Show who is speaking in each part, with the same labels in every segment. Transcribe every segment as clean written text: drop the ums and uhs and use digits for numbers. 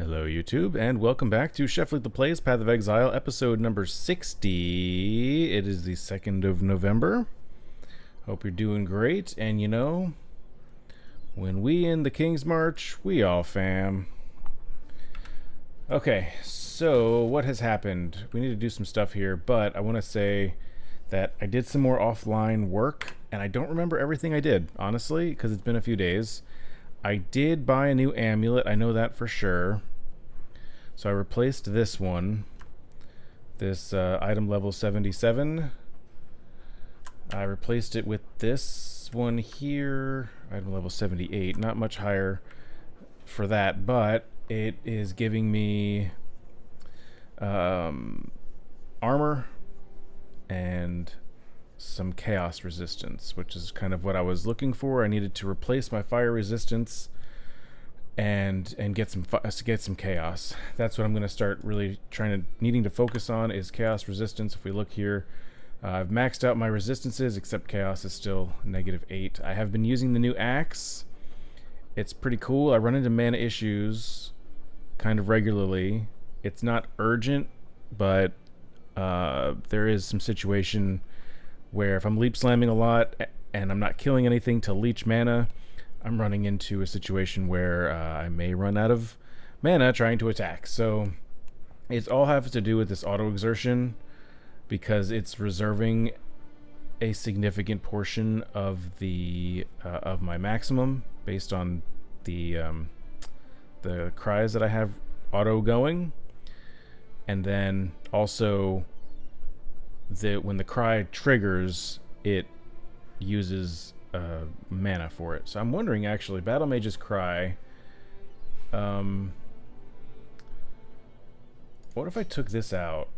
Speaker 1: Hello, YouTube, and welcome back to Chef Luke the Plays Path of Exile, episode number 60. It is the 2nd of November. Hope you're doing great, and you know, when we in the King's March, we all fam. Okay, so what has happened? We need to do some stuff here, but I want to say that I did some more offline work, and I don't remember everything I did, honestly, because it's been a few days. I did buy a new amulet, I know that for sure. So I replaced this one, this item level 77. I replaced it with this one here, item level 78. Not much higher for that, but it is giving me armor and some chaos resistance, which is kind of what I was looking for. I needed to replace my fire resistance and get some chaos. That's what I'm going to start really needing to focus on, is chaos resistance. If we look here, I've maxed out my resistances, except chaos is still -8. I have been using the new axe. It's pretty cool. I run into mana issues kind of regularly. It's not urgent, but there is some situation where if I'm leap slamming a lot and I'm not killing anything to leech mana, I'm running into a situation where I may run out of mana trying to attack. So it all has to do with this auto exertion, because it's reserving a significant portion of the of my maximum based on the cries that I have auto going, and then also when the cry triggers, it uses mana for it. So I'm wondering, actually, Battle Mage's Cry, what if I took this out?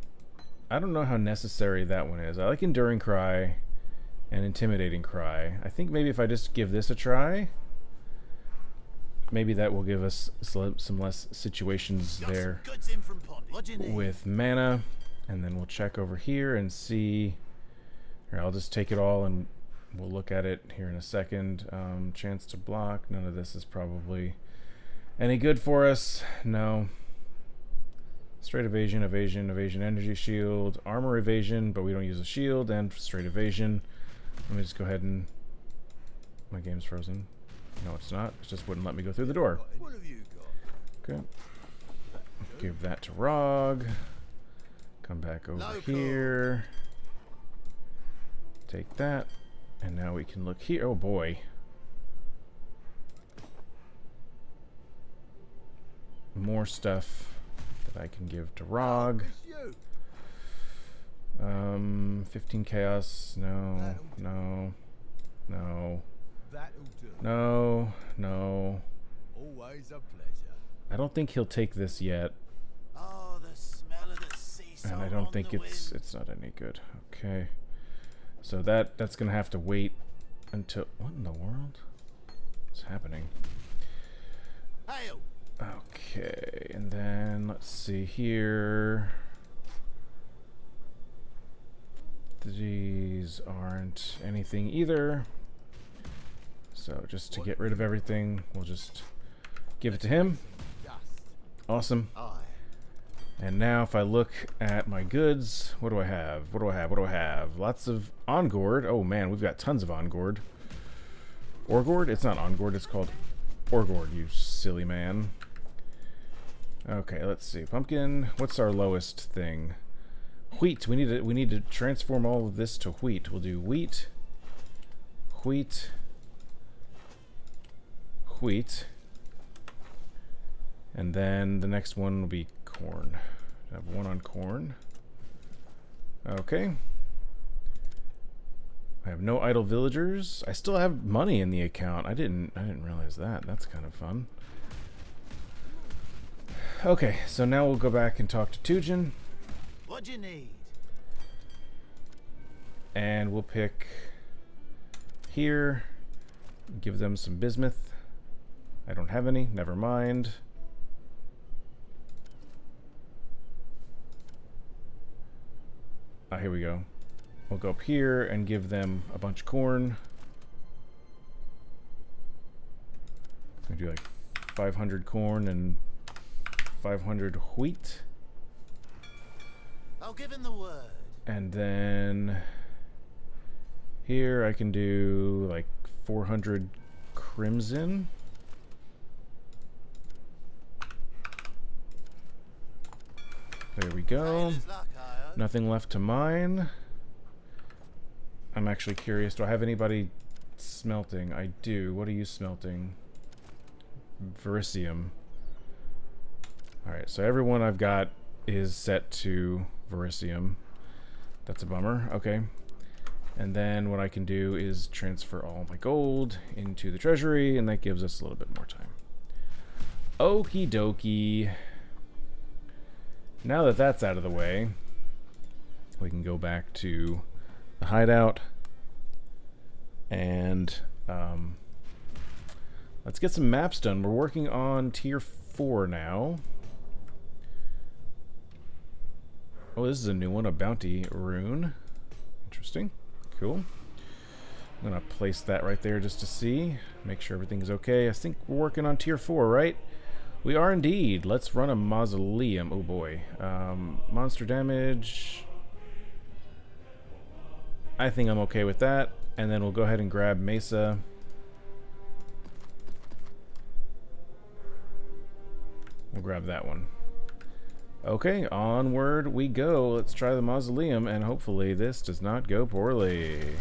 Speaker 1: I don't know how necessary that one is. I like Enduring Cry and Intimidating Cry. I think maybe if I just give this a try, maybe that will give us some less situations there with mana. And then we'll check over here and see. Here, I'll just take it all and we'll look at it here in a second. Chance to block. None of this is probably any good for us. No. Straight evasion, evasion, evasion, energy shield, armor evasion, but we don't use a shield, and straight evasion. Let me just go ahead and... My game's frozen. No, it's not. It just wouldn't let me go through the door. Okay. Give that to Rog. Come back over here. Take that. And now we can look here. Oh boy. More stuff that I can give to Rog. 15 chaos. No. No. No. No. No.
Speaker 2: Always a pleasure.
Speaker 1: I don't think he'll take this yet.
Speaker 2: Oh, the smell of the sea salt.
Speaker 1: And I don't think it's not any good. Okay. So that's gonna have to wait until... What in the world? What's happening?
Speaker 2: Hail.
Speaker 1: Okay, and then let's see here. These aren't anything either. So just to get rid of everything, we'll just give it to him. Awesome. And now if I look at my goods, what do I have? What do I have? What do I have? Lots of on-gourd. Oh man, we've got tons of on-gourd. Orgourd? It's not on-gourd, it's called Orgourd, you silly man. Okay, let's see. Pumpkin, what's our lowest thing? Wheat. We need to transform all of this to wheat. We'll do wheat, wheat, wheat. And then the next one will be corn. I have one on corn. Okay. I have no idle villagers. I still have money in the account. I didn't realize that. That's kind of fun. Okay, so now we'll go back and talk to Tujin.
Speaker 2: What do you need?
Speaker 1: And we'll pick here. Give them some bismuth. I don't have any. Never mind. Here we go. We'll go up here and give them a bunch of corn. I'm gonna do like 500 corn and 500 wheat.
Speaker 2: I'll give him the word.
Speaker 1: And then here I can do like 400 crimson. There we go.
Speaker 2: Sailor's luck, I hope.
Speaker 1: Nothing left to mine. I'm actually curious. Do I have anybody smelting? I do. What are you smelting? Verisium. Alright, so everyone I've got is set to Verisium. That's a bummer. Okay. And then what I can do is transfer all my gold into the treasury, and that gives us a little bit more time. Okie dokie. Now that that's out of the way, we can go back to the hideout and let's get some maps done. We're working on tier 4 now. Oh, this is a new one, a bounty rune. Interesting. Cool. I'm gonna place that right there just to see, make sure everything's okay. I think we're working on tier 4, right? We are indeed. Let's run a mausoleum. Oh boy. Monster damage. I think I'm okay with that. And then we'll go ahead and grab Mesa. We'll grab that one. Okay, onward we go. Let's try the mausoleum, and hopefully this does not go poorly.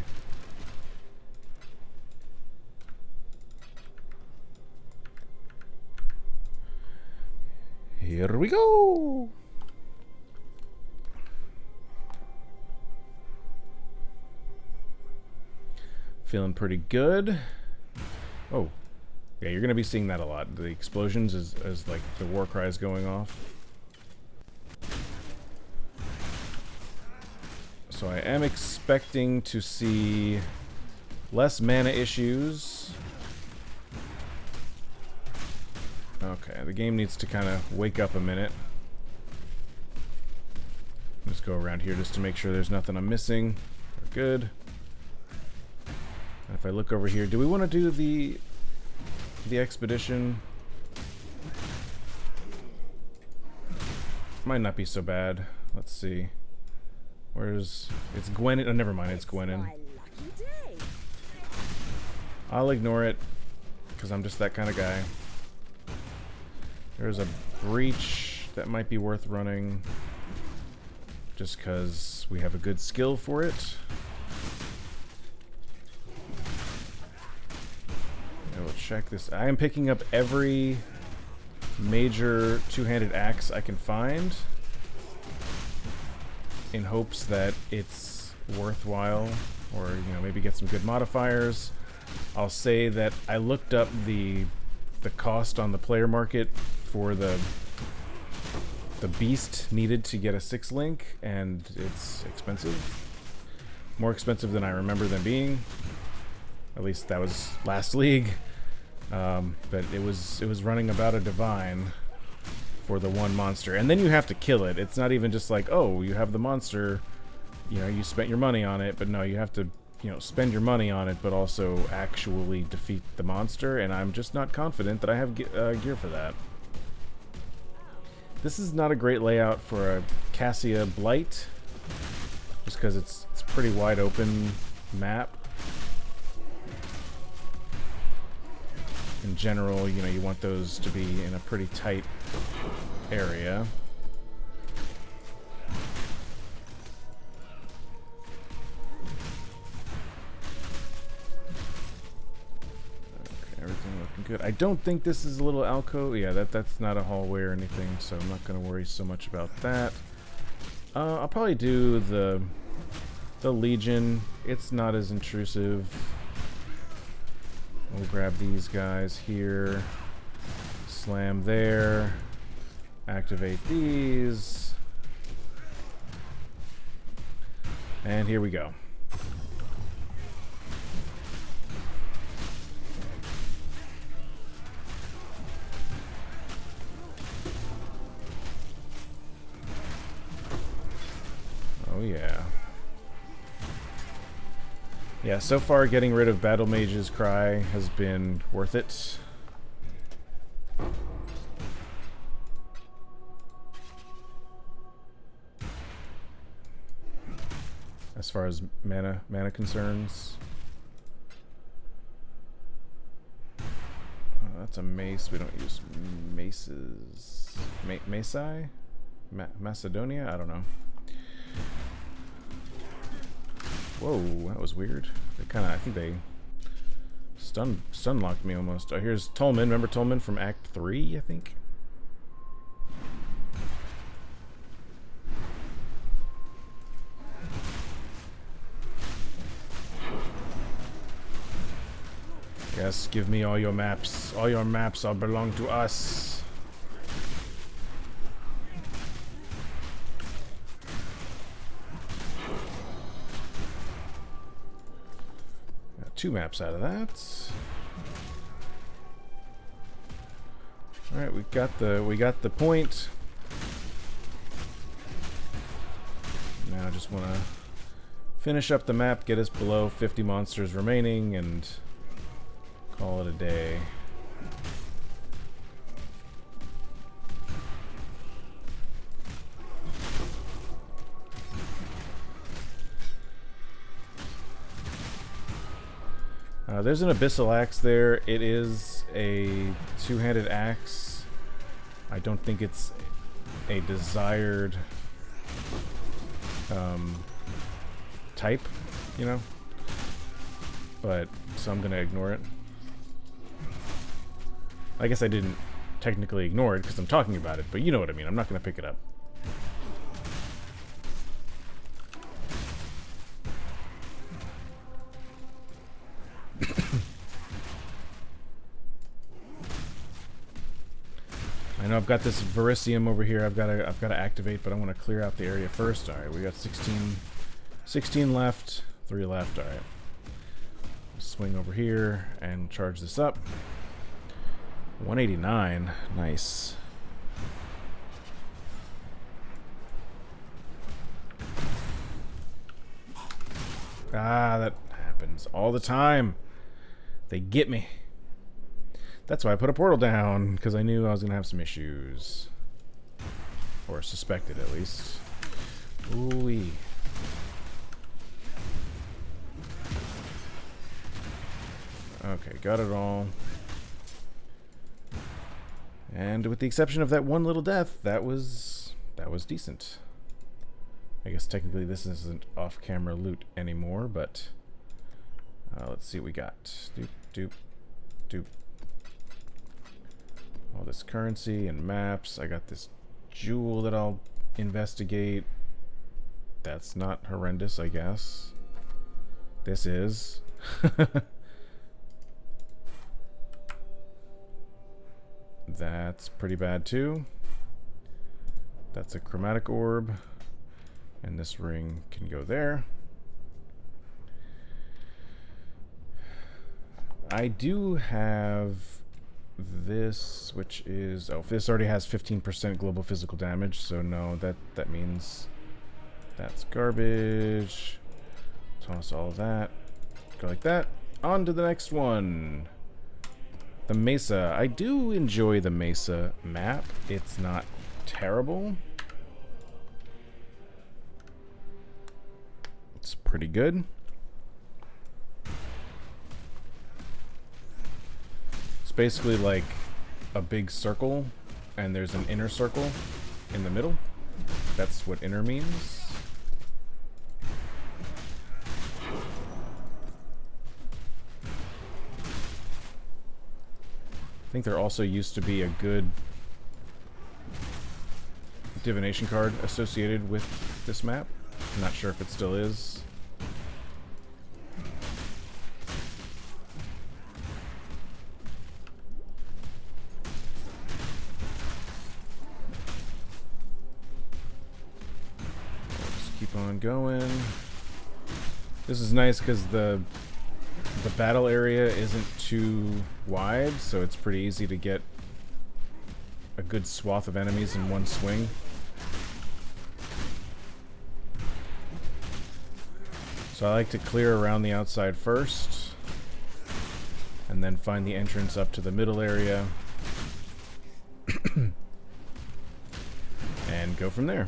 Speaker 1: Here we go! Feeling pretty good. Oh. Yeah, you're going to be seeing that a lot. The explosions as like the war cry is going off. So I am expecting to see less mana issues. Okay, the game needs to kind of wake up a minute. Let's go around here just to make sure there's nothing I'm missing. We're good. And if I look over here, do we want to do the expedition? Might not be so bad. Let's see. Where's... It's Gwen... Oh, never mind, it's Gwenin. I'll ignore it, because I'm just that kind of guy. There's a breach that might be worth running, just because we have a good skill for it. I will check this. I am picking up every major two-handed axe I can find in hopes that it's worthwhile, or you know, maybe get some good modifiers. I'll say that I looked up the cost on the player market for the beast needed to get a 6-link, and it's expensive. More expensive than I remember them being. At least that was last league. But it was running about a divine for the one monster, and then you have to kill it. It's not even just like, oh, you have the monster, you know, you spent your money on it, but no, you have to, you know, spend your money on it, but also actually defeat the monster, and I'm just not confident that I have gear for that. This is not a great layout for a Cassia Blight, just because it's pretty wide open map. In general, you know, you want those to be in a pretty tight area. Everything looking good. I don't think this is a little alcove. Yeah, that's not a hallway or anything, so I'm not going to worry so much about that. I'll probably do the Legion. It's not as intrusive. We'll grab these guys here. Slam there. Activate these. And here we go. Oh yeah. Yeah, so far getting rid of Battle Mage's Cry has been worth it. as far as mana concerns. That's a mace. We don't use maces. Masai? Macedonia? I don't know. Whoa, that was weird. They kind of, I think they stun locked me almost. Oh, here's Tolman. Remember Tolman from Act 3, I think? Yes, give me all your maps. All your maps all belong to us. Got 2 maps out of that. All right, we got the point. Now I just want to finish up the map, get us below 50 monsters remaining, and call it a day. There's an abyssal axe there. It is a 2-handed axe. I don't think it's a desired type, you know? But, so I'm gonna ignore it. I guess I didn't technically ignore it because I'm talking about it, but you know what I mean. I'm not gonna pick it up. I know I've got this Verisium over here. I've got to activate, but I want to clear out the area first. All right, we got 16 left, 3 left. All right, swing over here and charge this up. 189, nice. Ah, that happens all the time. They get me. That's why I put a portal down, because I knew I was going to have some issues. Or suspected, at least. Ooh-wee. Okay, got it all. And with the exception of that one little death, that was decent. I guess technically this isn't off-camera loot anymore, but let's see what we got. Doop, doop, doop. All this currency and maps. I got this jewel that I'll investigate. That's not horrendous, I guess. This is. That's pretty bad too. That's a chromatic orb. And this ring can go there. I do have this, which is, oh, this already has 15% global physical damage, so no, that means that's garbage. Toss all of that. Go like that. On to the next one. The Mesa. I do enjoy the Mesa map. It's not terrible. It's pretty good. It's basically like a big circle, and there's an inner circle in the middle. That's what inner means. I think there also used to be a good divination card associated with this map. I'm not sure if it still is. Just keep on going. This is nice because the battle area isn't too wide, so it's pretty easy to get a good swath of enemies in one swing. So I like to clear around the outside first, and then find the entrance up to the middle area, and go from there.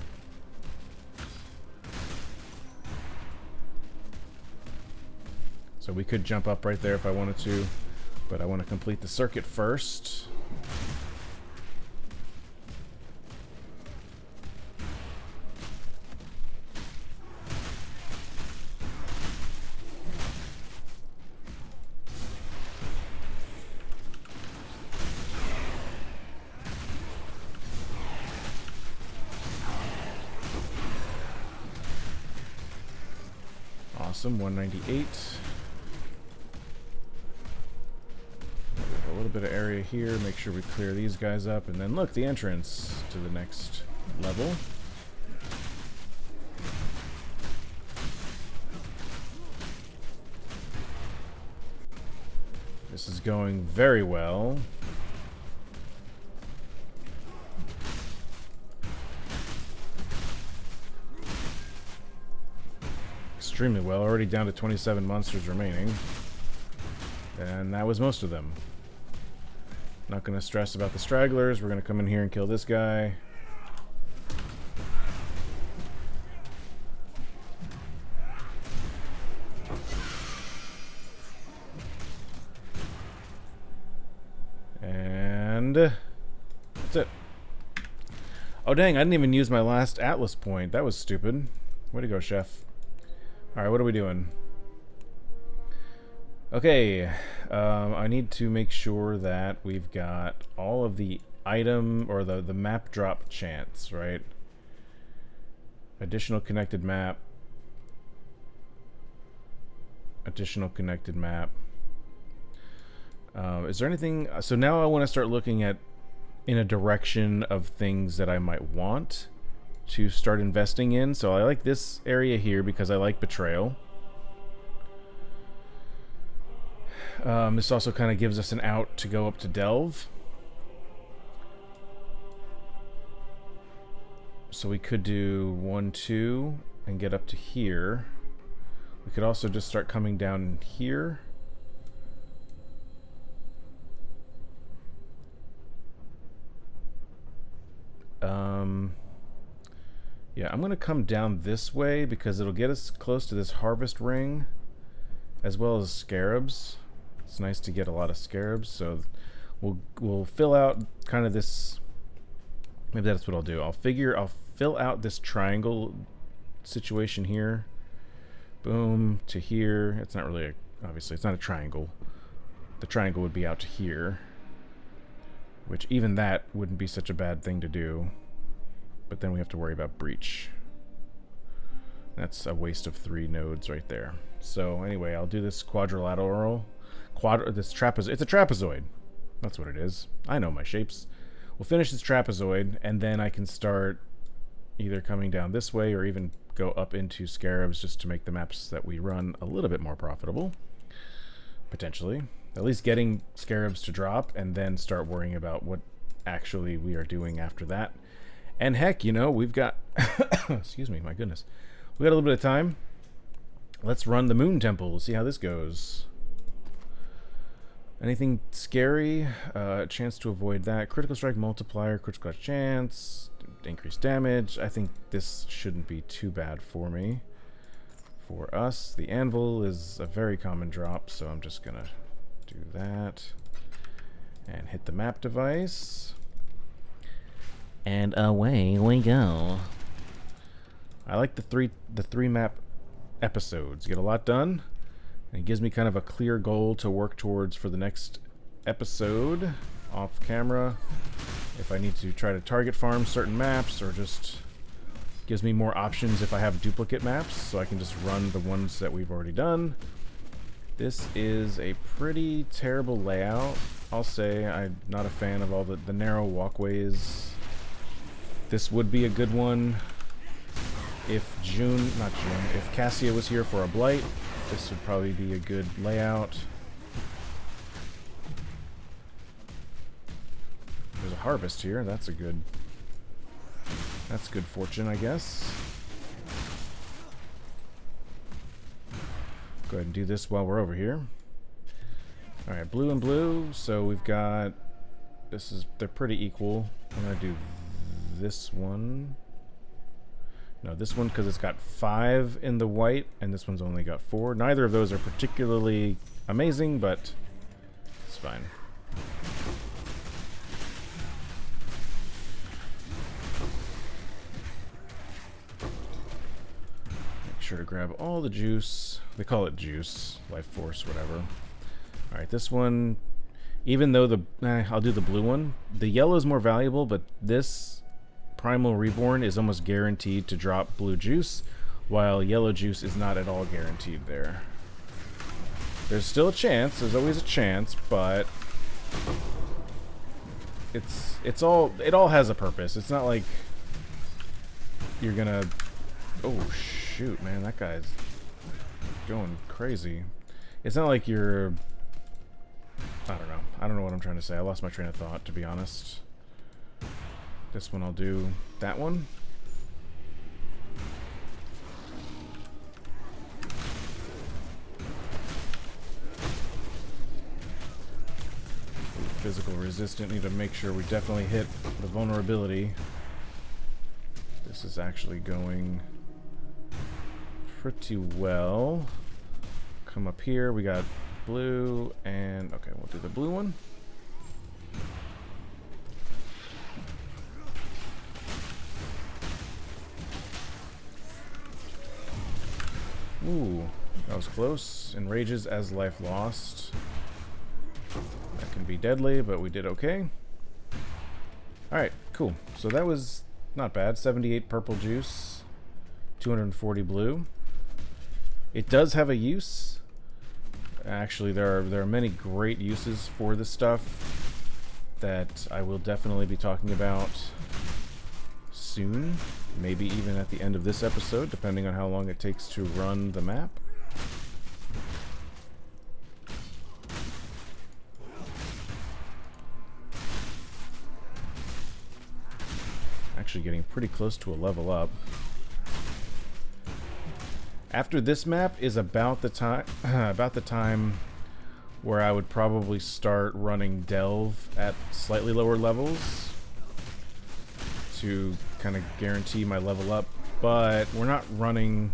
Speaker 1: So we could jump up right there if I wanted to, but I want to complete the circuit first. Awesome, 198. A little bit of area here, make sure we clear these guys up, and then look, the entrance to the next level. This is going very well. Extremely well, already down to 27 monsters remaining. And that was most of them. Not going to stress about the stragglers. We're going to come in here and kill this guy. And that's it. Oh dang, I didn't even use my last Atlas point. That was stupid. Way to go, chef. Alright, what are we doing? Okay, I need to make sure that we've got all of the item or the map drop chance, right? Additional connected map. Additional connected map. Is there anything? So now I want to start looking at in a direction of things that I might want to start investing in. So I like this area here because I like betrayal. This also kind of gives us an out to go up to Delve. So we could do 1, 2 and get up to here. We could also just start coming down here. Yeah, I'm gonna come down this way because it'll get us close to this harvest ring as well as scarabs. It's nice to get a lot of scarabs, so we'll fill out kind of this. Maybe that's what I'll do. I'll fill out this triangle situation here. Boom, to here. It's not really obviously it's not a triangle. The triangle would be out to here, which even that wouldn't be such a bad thing to do. But then we have to worry about breach. That's a waste of 3 nodes right there. So anyway, I'll do this quadrilateral. It's a trapezoid. That's what it is. I know my shapes. We'll finish this trapezoid, and then I can start either coming down this way or even go up into scarabs just to make the maps that we run a little bit more profitable. Potentially. At least getting scarabs to drop, and then start worrying about what actually we are doing after that. And heck, you know, we've got... excuse me, my goodness. We got a little bit of time. Let's run the Moon Temple. We'll see how this goes. Anything scary? Chance to avoid that. Critical strike multiplier, critical chance, increased damage. I think this shouldn't be too bad for me. For us, the anvil is a very common drop, so I'm just gonna do that. And hit the map device. And away we go. I like the three map episodes. Get a lot done. And it gives me kind of a clear goal to work towards for the next episode off camera. If I need to try to target farm certain maps, or just gives me more options if I have duplicate maps, so I can just run the ones that we've already done. This is a pretty terrible layout. I'll say I'm not a fan of all the narrow walkways. This would be a good one if if Cassia was here for a blight. This would probably be a good layout. There's a harvest here. That's good fortune, I guess. Go ahead and do this while we're over here. All right, blue and blue. So we've got they're pretty equal. I'm gonna do this one. No, this one because it's got 5 in the white, and this one's only got 4. Neither of those are particularly amazing, but it's fine. Make sure to grab all the juice. They call it juice, life force, whatever. All right, this one, even though I'll do the blue one. The yellow is more valuable, but this Primal Reborn is almost guaranteed to drop blue juice, while yellow juice is not at all guaranteed there. There's still a chance. There's always a chance, but it all has a purpose. It's not like you're gonna. Oh shoot, man, that guy's going crazy. It's not like you're. I don't know. I don't know what I'm trying to say. I lost my train of thought, to be honest. This one I'll do that one. Physical resistant. Need to make sure we definitely hit the vulnerability. This is actually going pretty well. Come up here. We got blue and okay, we'll do the blue one. Ooh, that was close. Enrages as life lost. That can be deadly, but we did okay. Alright, cool. So that was not bad. 78 purple juice, 240 blue. It does have a use. Actually, there are many great uses for this stuff that I will definitely be talking about soon. Maybe even at the end of this episode, depending on how long it takes to run the map. Actually getting pretty close to a level up. After this map is about the time where I would probably start running Delve at slightly lower levels to kind of guarantee my level up, but we're not running.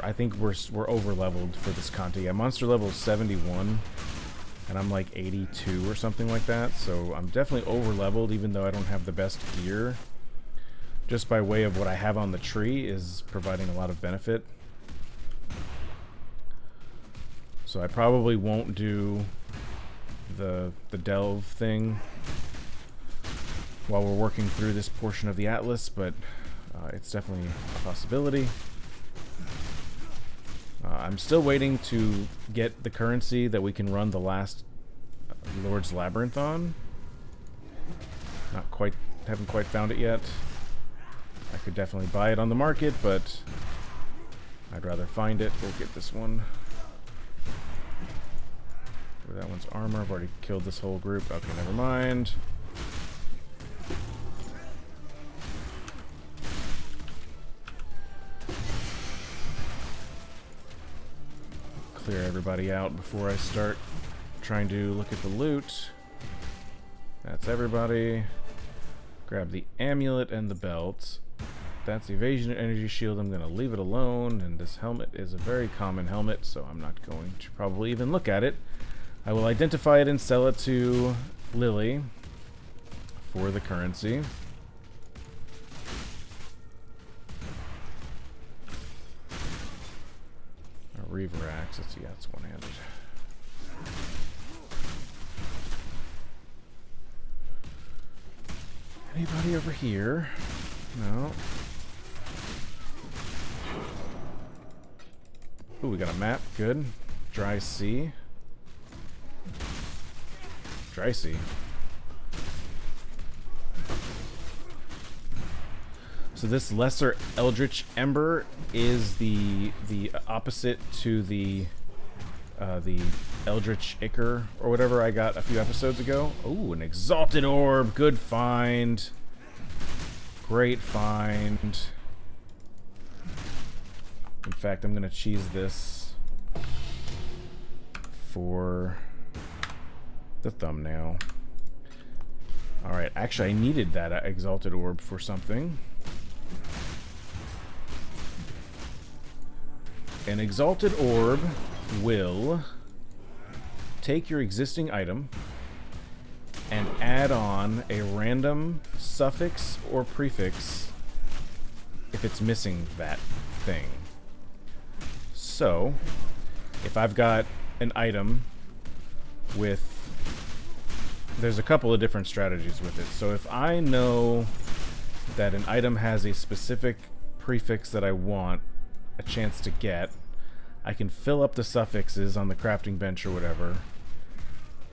Speaker 1: I think we're over leveled for this Conti. Yeah, monster level is 71, and I'm like 82 or something like that. So I'm definitely over leveled, even though I don't have the best gear. Just by way of what I have on the tree is providing a lot of benefit. So I probably won't do the delve thing while we're working through this portion of the Atlas, but it's definitely a possibility. I'm still waiting to get the currency that we can run the last Lord's Labyrinth on. Haven't quite found it yet. I could definitely buy it on the market, but I'd rather find it. We'll get this one. That one's armor. I've already killed this whole group. Okay, never mind. Clear everybody out before I start trying to look at the loot. That's everybody. Grab the amulet and the belt. That's the evasion and energy shield. I'm going to leave it alone, and this helmet is a very common helmet, so I'm not going to probably even look at it. I will identify it and sell it to Lily for the currency. A Reaver axe. Let's see, yeah, it's one-handed. Anybody over here? No. Ooh, we got a map. Good. Dry sea. Dry sea. So this lesser Eldritch Ember is the opposite to the Eldritch Ichor or whatever I got a few episodes ago. Ooh, an Exalted Orb. Good find. Great find. In fact, I'm gonna cheese this for the thumbnail. Alright, actually I needed that Exalted Orb for something. An exalted orb will take your existing item and add on a random suffix or prefix if it's missing that thing. So, if I've got an item with... There's a couple of different strategies with it. So if I know that an item has a specific prefix that I want a chance to get, I can fill up the suffixes on the crafting bench or whatever,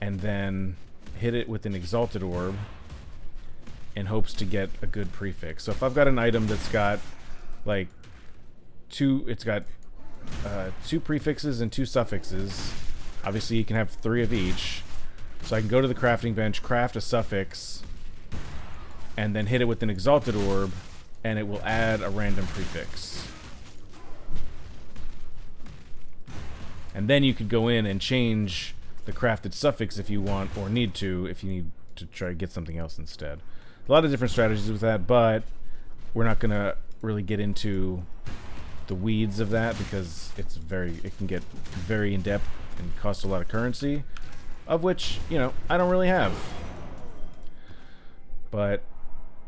Speaker 1: and then hit it with an exalted orb in hopes to get a good prefix. So if I've got an item that's got like two prefixes and 2 suffixes, obviously you can have 3 of each. So I can go to the crafting bench, craft a suffix, and then hit it with an exalted orb, and it will add a random prefix. And then you could go in and change the crafted suffix if you want, or need to, if you need to try to get something else instead. A lot of different strategies with that, but we're not going to really get into the weeds of that because it can get very in-depth and cost a lot of currency, of which, you know, I don't really have. But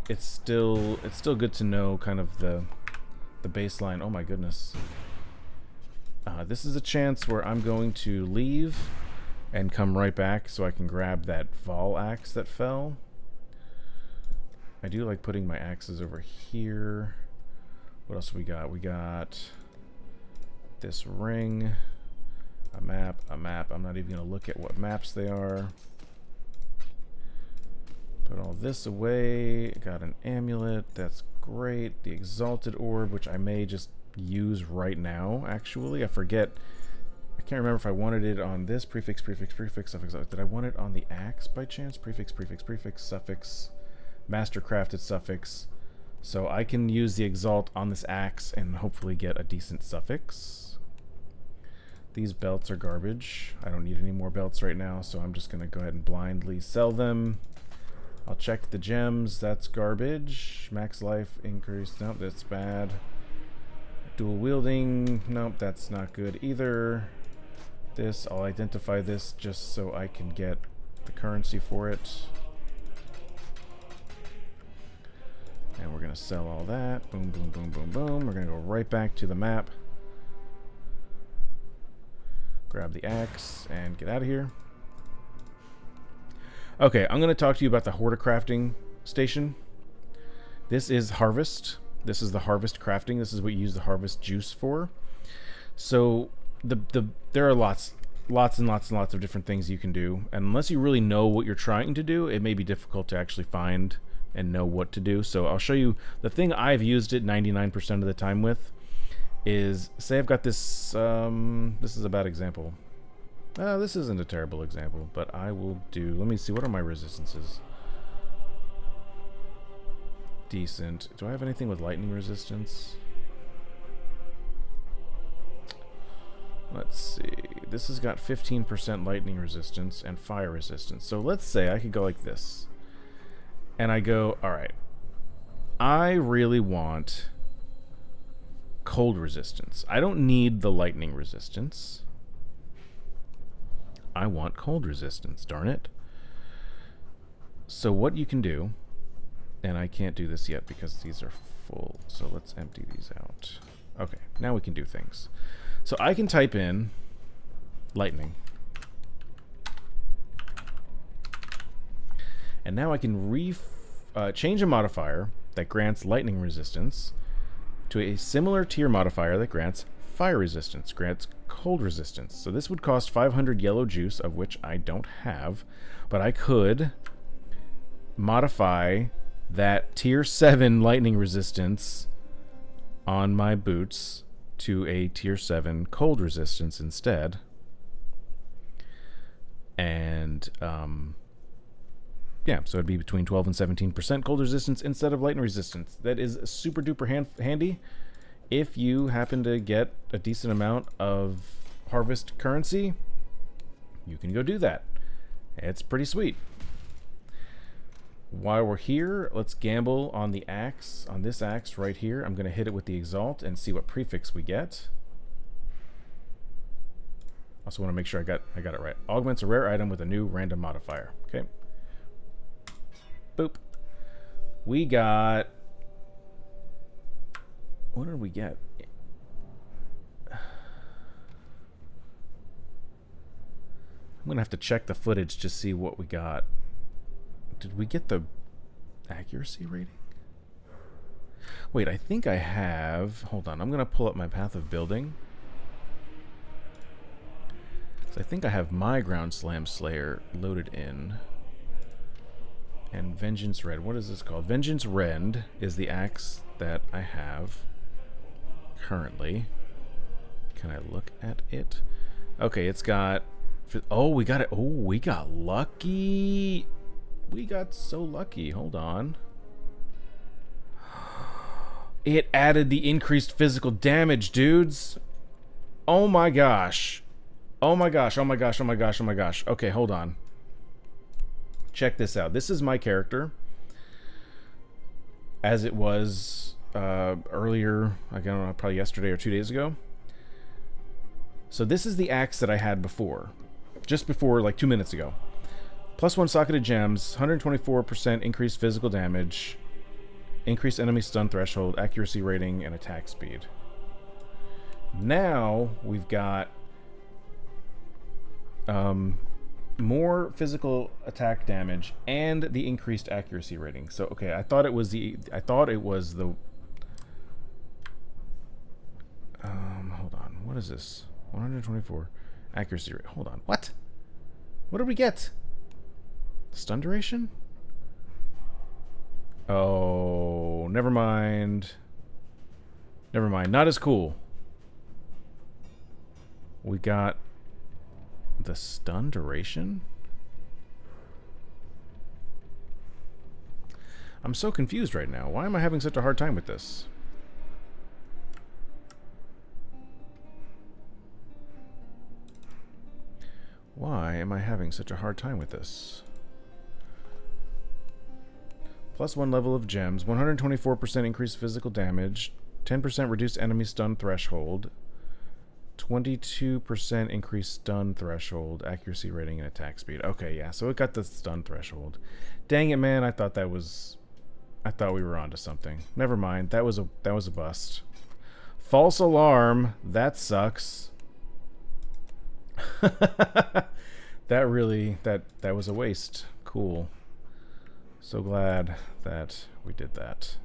Speaker 1: it's still good to know kind of the baseline. Oh my goodness. This is a chance where I'm going to leave and come right back so I can grab that Vol axe that fell. I do like putting my axes over here. What else we got? We got this ring, a map. I'm not even going to look at what maps they are. Put all this away. Got an amulet. That's great. The exalted orb, which I may just use right now, actually. I forget. I can't remember if I wanted it on this prefix, suffix. Did I want it on the axe by chance? Prefix, suffix, master crafted suffix. So I can use the exalt on this axe and hopefully get a decent suffix. These belts are garbage. I don't need any more belts right now, so I'm just going to go ahead and blindly sell them. I'll check the gems. That's garbage. Max life increase. Nope, that's bad. Dual wielding. Nope, that's not good either. This, I'll identify this just so I can get the currency for it. And we're going to sell all that. Boom, boom, boom, boom, boom. We're going to go right back to the map. Grab the axe and get out of here. Okay, I'm going to talk to you about the Hoarder crafting station. This is harvest. This is the harvest crafting. This is what you use the harvest juice for. So there are lots and lots of different things you can do. And unless you really know what you're trying to do, it may be difficult to actually find and know what to do. So I'll show you the thing I've used it 99% of the time with is, say I've got this, this is a bad example. This isn't a terrible example, but I will do, let me see, what are my resistances? Decent. Do I have anything with lightning resistance? Let's see. This has got 15% lightning resistance and fire resistance. So let's say I could go like this. And I go, alright, I really want cold resistance. I don't need the lightning resistance. I want cold resistance, darn it. So what you can do, and I can't do this yet because these are full, so let's empty these out. Okay, now we can do things. So I can type in lightning. And now I can change a modifier that grants lightning resistance to a similar tier modifier that grants fire resistance, grants cold resistance. So this would cost 500 yellow juice, of which I don't have, but I could modify that tier 7 lightning resistance on my boots to a tier 7 cold resistance instead. And yeah, so it'd be between 12 and 17% cold resistance instead of lightning resistance. That is super duper handy if you happen to get a decent amount of harvest currency. You can go do that. It's pretty sweet. While we're here, let's gamble on the axe, on this axe right here. I'm going to hit it with the exalt and see what prefix we get. Also want to make sure I got it right. Augments a rare item with a new random modifier. Okay. Boop. We got... What did we get? I'm going to have to check the footage to see what we got. Did we get the accuracy rating? Wait, I think I have... Hold on, I'm going to pull up my Path of Building. So I think I have my Ground Slam Slayer loaded in. And Vengeance Red. What is this called? Vengeance Rend is the axe that I have currently. Can I look at it? Okay, it's got... Oh, we got it. Oh, we got lucky. We got so lucky. Hold on. It added the increased physical damage, dudes. Oh my gosh. Oh my gosh, oh my gosh, oh my gosh, oh my gosh. Okay, hold on. Check this out. This is my character. As it was earlier, I don't know, probably yesterday or 2 days ago. So this is the axe that I had before. Just before, like 2 minutes ago. +1 socketed gems, 124% increased physical damage, increased enemy stun threshold, accuracy rating, and attack speed. Now we've got more physical attack damage and the increased accuracy rating. So okay, I thought it was the hold on, what is this? 124 accuracy rate. Hold on, what did we get? Stun duration? Oh, never mind. Never mind, not as cool. We got the stun duration? I'm so confused right now. Why am I having such a hard time with this? Why am I having such a hard time with this? +1 level of gems, 124% increased physical damage, 10% reduced enemy stun threshold, 22% increased stun threshold, accuracy rating, and attack speed. Okay, yeah, so it got the stun threshold. Dang it, man! I thought we were onto something. Never mind. That was a bust. False alarm. That sucks. that was a waste. Cool. So glad that we did that.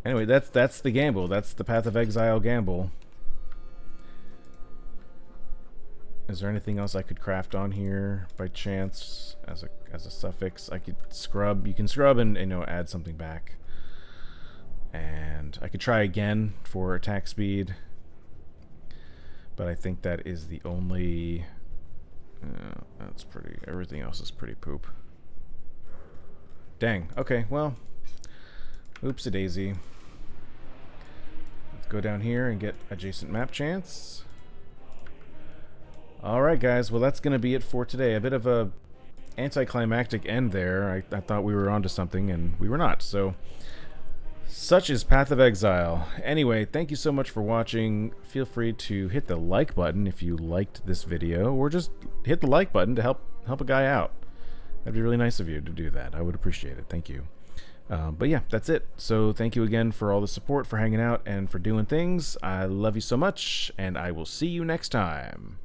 Speaker 1: Anyway, that's the gamble. That's the Path of Exile gamble. Is there anything else I could craft on here by chance as a suffix? I could scrub. You can scrub and add something back. And I could try again for attack speed. But I think that is the only... that's pretty... Everything else is pretty poop. Dang. Okay, well... Oopsie-daisy. Let's go down here and get adjacent map chance. Alright guys, well that's going to be it for today. A bit of a anticlimactic end there. I thought we were onto something and we were not. So, such is Path of Exile. Anyway, thank you so much for watching. Feel free to hit the like button if you liked this video, or just hit the like button to help a guy out. That'd be really nice of you to do that. I would appreciate it. Thank you. But yeah, that's it. So thank you again for all the support, for hanging out, and for doing things. I love you so much, and I will see you next time.